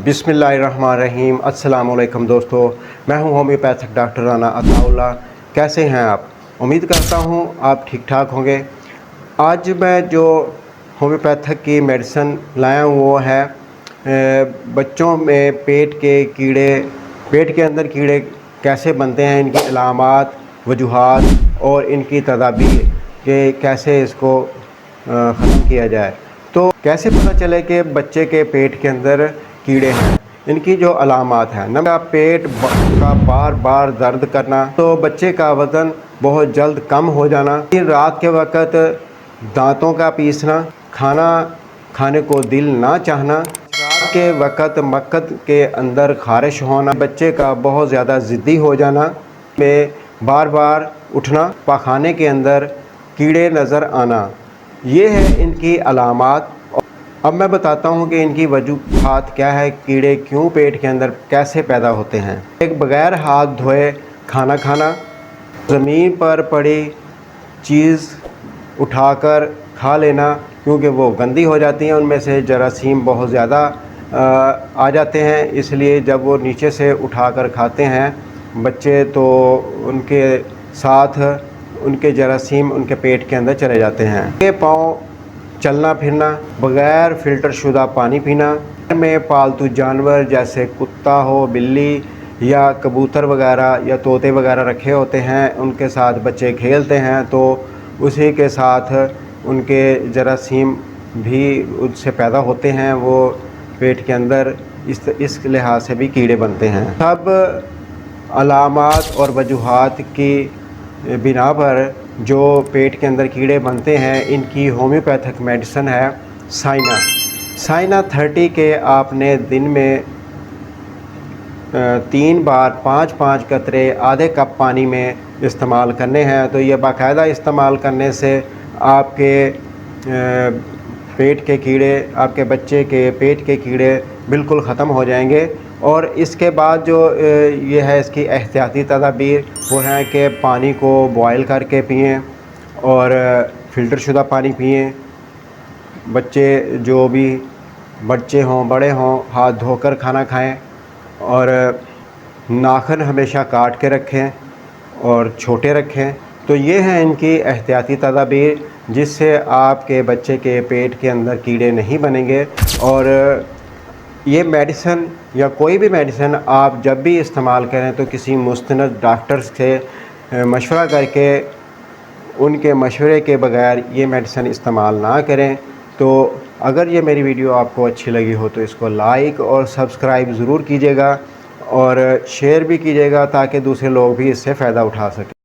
बिस्मिल्लाहिर्रहमानिर्रहीम। अस्सलाम वालेकुम दोस्तों, मैं हूं होम्योपैथिक डॉक्टर राना अताउल्लाह। कैसे हैं आप? उम्मीद करता हूं आप ठीक ठाक होंगे। आज मैं जो होम्योपैथिक की मेडिसिन लाया हूं वो है बच्चों में पेट के अंदर कीड़े कैसे बनते हैं, इनकी अलामात, वजूहात और इनकी तदाबीर कि कैसे इसको ख़त्म किया जाए। तो कैसे पता चले कि बच्चे के पेट के अंदर कीड़े हैं? इनकी जो अलामात हैं, नंबर पेट का बार बार दर्द करना, तो बच्चे का वज़न बहुत जल्द कम हो जाना, रात के वक़्त दांतों का पीसना, खाना खाने को दिल ना चाहना, रात के वक़्त मक्खन के अंदर खारिश होना, बच्चे का बहुत ज़्यादा ज़िद्दी हो जाना, में बार बार उठना, पाखाने के अंदर कीड़े नज़र आना, ये है इनकी अलामात। अब मैं बताता हूँ कि इनकी वजूहात क्या है, कीड़े क्यों पेट के अंदर कैसे पैदा होते हैं। एक बग़ैर हाथ धोए खाना खाना, ज़मीन पर पड़ी चीज़ उठाकर खा लेना क्योंकि वो गंदी हो जाती हैं, उनमें से जरासीम बहुत ज़्यादा आ जाते हैं, इसलिए जब वो नीचे से उठाकर खाते हैं बच्चे तो उनके साथ उनके जरासीम उनके पेट के अंदर चले जाते हैं। ये पाँव चलना फिरना, बग़ैर फ़िल्टर शुदा पानी पीना, में पालतू जानवर जैसे कुत्ता हो, बिल्ली या कबूतर वगैरह या तोते वगैरह रखे होते हैं, उनके साथ बच्चे खेलते हैं तो उसी के साथ उनके जरासीम भी उससे पैदा होते हैं, वो पेट के अंदर इस लिहाज से भी कीड़े बनते हैं। सब अलामात और वजूहात की बिना पर जो पेट के अंदर कीड़े बनते हैं, इनकी होम्योपैथिक मेडिसिन है साइना 30 के आपने दिन में 3 बार 5-5 कतरे आधे कप पानी में इस्तेमाल करने हैं। तो ये बाकायदा इस्तेमाल करने से आपके पेट के कीड़े, आपके बच्चे के पेट के कीड़े बिल्कुल ख़त्म हो जाएंगे। और इसके बाद जो ये है इसकी एहतियाती तदाबीर, वो है कि पानी को बॉयल करके पिएं और फ़िल्टर शुदा पानी पिएं। बच्चे जो भी बच्चे हों बड़े हों, हाथ धोकर खाना खाएं और नाखून हमेशा काट के रखें और छोटे रखें। तो ये हैं इनकी एहतियाती तदाबीर, जिससे आपके बच्चे के पेट के अंदर कीड़े नहीं बनेंगे। और ये मेडिसिन या कोई भी मेडिसिन आप जब भी इस्तेमाल करें तो किसी मुस्तनद डॉक्टर से मशवरा करके, उनके मशवरे के बगैर ये मेडिसिन इस्तेमाल ना करें। तो अगर ये मेरी वीडियो आपको अच्छी लगी हो तो इसको लाइक और सब्सक्राइब ज़रूर कीजिएगा और शेयर भी कीजिएगा ताकि दूसरे लोग भी इससे फ़ायदा उठा सकें।